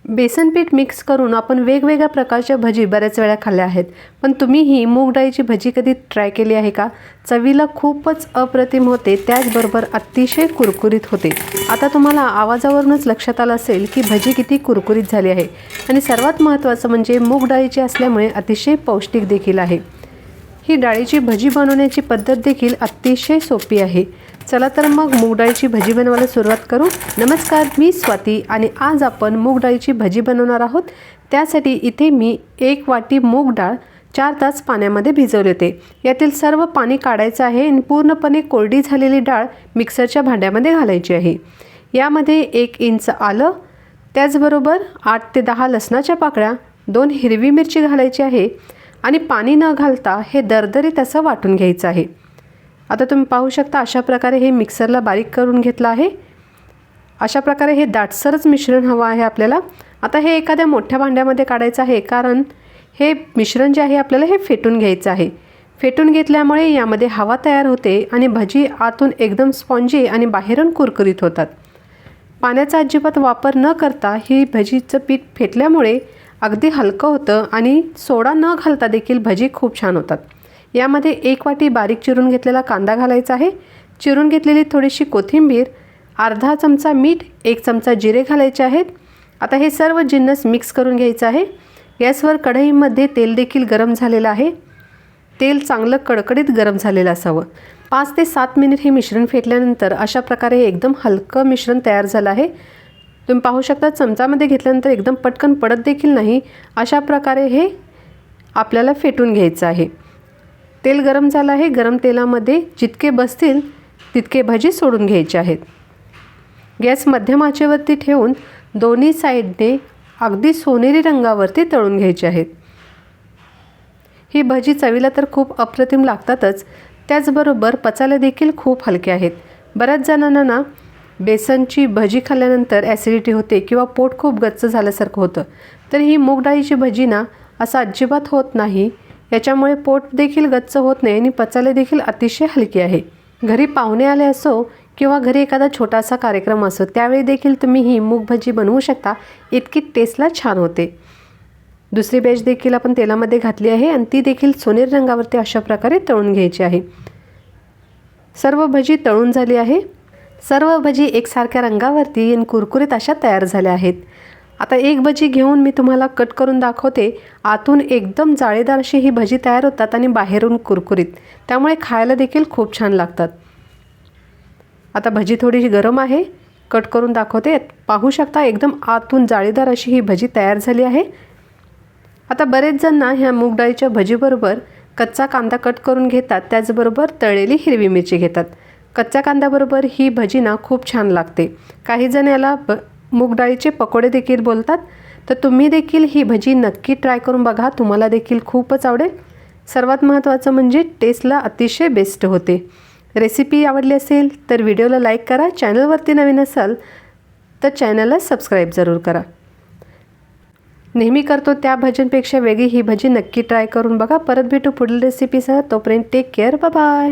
बेसन पीठ मिक्स करून आपण वेगवेगळ्या प्रकारच्या भजी बऱ्याच वेळा खाल्ल्या आहेत, पण तुम्ही ही मूग डाळीची भजी कधी ट्राय केली आहे का? चवीला खूपच अप्रतिम होते, त्याचबरोबर अतिशय कुरकुरीत होते। आता तुम्हाला आवाजावरूनच लक्षात आलं असेल की भजी किती कुरकुरीत झाली आहे आणि सर्वात महत्त्वाचं म्हणजे मूग डाळीची असल्यामुळे अतिशय पौष्टिक देखील आहे। ही डाळीची भजी बनवण्याची पद्धत देखील अतिशय सोपी आहे। चला तर मग मूग डाळीची भजी बनवायला सुरुवात करू। नमस्कार, मी स्वाती आणि आज आपण मूग डाळीची भजी बनवणार आहोत। त्यासाठी इथे मी 1 वाटी मूग डाळ 4 तास पाण्यामध्ये भिजवले होते। यातील सर्व पाणी काढायचं आहे आणि पूर्णपणे कोरडी झालेली डाळ मिक्सरच्या भांड्यामध्ये घालायची आहे। यामध्ये 1 इंच आलं, त्याचबरोबर 8 ते 10 लसणाच्या पाकळ्या, 2 हिरवी मिरची घालायची आहे आणि पाणी न घालता हे दरदरीत असं वाटून घ्यायचं आहे। आता तुम्ही पाहू शकता अशा प्रकारे हे मिक्सरला बारीक करून घेतलं आहे। अशा प्रकारे हे दाटसरच मिश्रण हवं आहे आपल्याला। आता हे एखाद्या मोठ्या भांड्यामध्ये काढायचं आहे, कारण हे मिश्रण जे आहे आपल्याला हे फेटून घ्यायचं आहे। फेटून घेतल्यामुळे यामध्ये हवा तयार होते आणि भजी आतून एकदम स्पॉन्जी आणि बाहेरून कुरकुरीत होतात। पाण्याचा अजिबात वापर न करता ही भजीचं पीठ फेटल्यामुळे अगदी हलकं होतं आणि सोडा न घालता देखील भजी खूप छान होतात। यामध्ये 1 वाटी बारीक चिरून घेतलेला कांदा घालायचा आहे, चिरून घेतलेली थोडीशी कोथिंबीर, अर्धा चमचा मीठ, 1 चमचा जिरे घालायचे आहेत। आता हे सर्व जिन्नस मिक्स करून घ्यायचं आहे। गॅसवर कढईमध्ये तेल देखील गरम झालेलं आहे। तेल चांगलं कडकडीत गरम झालेलं असावं। 5 ते 7 मिनिट हे मिश्रण फेटल्यानंतर अशा प्रकारे एकदम हलकं मिश्रण तयार झालं आहे। तुम्ही पाहू शकता चमचामध्ये घेतल्यानंतर एकदम पटकन पडत देखील नाही। अशा प्रकारे हे आपल्याला फेटून घ्यायचं आहे। तेल गरम झालं आहे। गरम तेलामध्ये जितके बसतील तितके भजी सोडून घ्यायचे आहेत। गॅस मध्यम आचेवरती ठेवून दोन्ही साईडने अगदी सोनेरी रंगावरती तळून घ्यायचे आहेत। ही भजी चवीला तर खूप अप्रतिम लागतातच, त्याचबरोबर पचायला देखील खूप हलके आहेत। बऱ्याच जणांना ना बेसनची भजी खाल्ल्यानंतर ॲसिडिटी होते किंवा पोट खूप गच्च झाल्यासारखं होतं, तर ही मूग डाळीची भजी ना असं अजिबात होत नाही। याच्यामुळे पोट देखील गच्च होत नाही आणि पचायला देखील अतिशय हलकी आहे। घरी पाहुणे आले असो किंवा घरी एखादा छोटासा कार्यक्रम असो, त्यावेळी देखील तुम्ही ही मूग भजी बनवू शकता। इतकी टेस्टला छान होते। दुसरी बॅच देखील आपण तेलामध्ये घातली आहे आणि ती देखील सोनेरी रंगावरती अशा प्रकारे तळून घ्यायची आहे। सर्व भजी तळून झाली आहे। सर्व भजी एकसारख्या रंगावरती आणि कुरकुरीत अशा तयार झाल्या आहेत। आता एक भजी घेऊन मी तुम्हाला कट करून दाखवते। आतून एकदम जाळीदार अशी ही भजी तयार होतात आणि बाहेरून कुरकुरीत, त्यामुळे खायला देखील खूप छान लागतात। आता भजी थोडीशी गरम आहे, कट करून दाखवते। पाहू शकता एकदम आतून जाळीदार अशी ही भजी तयार झाली आहे। आता बरेच जण ना ह्या मूग डाळीच्या भजीबरोबर कच्चा कांदा कट करून घेतात, त्याचबरोबर तळलेली हिरवी मिरची घेतात। कच्च्या कांद्याबरोबर ही भजी ना खूप छान लागते। काही जण याला मूग डाळीचे पकोडे देखील बोलतात। तर तुम्ही देखील ही भजी नक्की ट्राय करून बघा, तुम्हाला देखील खूपच आवडेल। सर्वात महत्त्वाचं म्हणजे टेस्टला अतिशय बेस्ट होते। रेसिपी आवडली असेल तर व्हिडिओला लाईक करा, चॅनलवरती नवीन असाल तर चॅनलला सबस्क्राईब जरूर करा। नेहमी करतो त्या भजींपेक्षा वेगळी ही भजी नक्की ट्राय करून बघा। परत भेटू पुढील रेसिपीसह, तोपर्यंत टेक केअर, बाय बाय।